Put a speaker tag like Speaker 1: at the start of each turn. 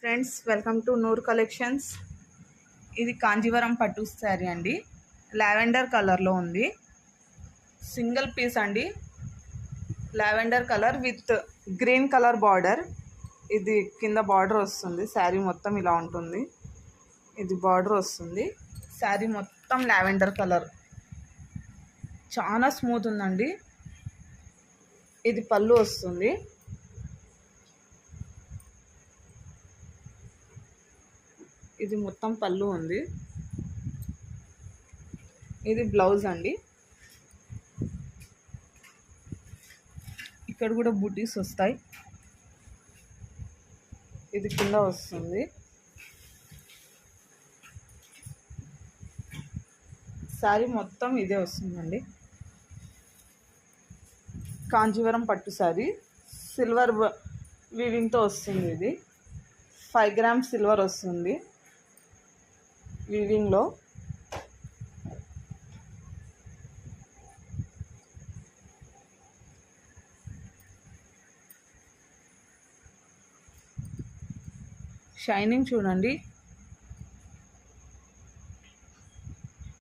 Speaker 1: Friends, welcome to Noor collections. ఇది కాంజీవరం పట్టు శారీ అండి. లావెండర్ కలర్లో ఉంది. సింగిల్ పీస్ అండి. Lavender colour with green colour border. ఇది కింద బార్డర్ వస్తుంది. శారీ మొత్తం ఇలా ఉంటుంది. ఇది బార్డర్ వస్తుంది. శారీ మొత్తం లావెండర్ కలర్, చాలా స్మూత్ ఉందండి. ఇది పళ్ళు వస్తుంది. ఇది మొత్తం పళ్ళు ఉంది. ఇది బ్లౌజ్ అండి. ఇక్కడ కూడా బూటీస్ వస్తాయి. ఇది కింద వస్తుంది. శారీ మొత్తం ఇదే వస్తుందండి. కాంజీవరం పట్టు శారీ, సిల్వర్ వీవింగ్తో వస్తుంది. ఇది 5 grams సిల్వర్ వస్తుంది వీవింగ్లో. షైనింగ్ చూడండి,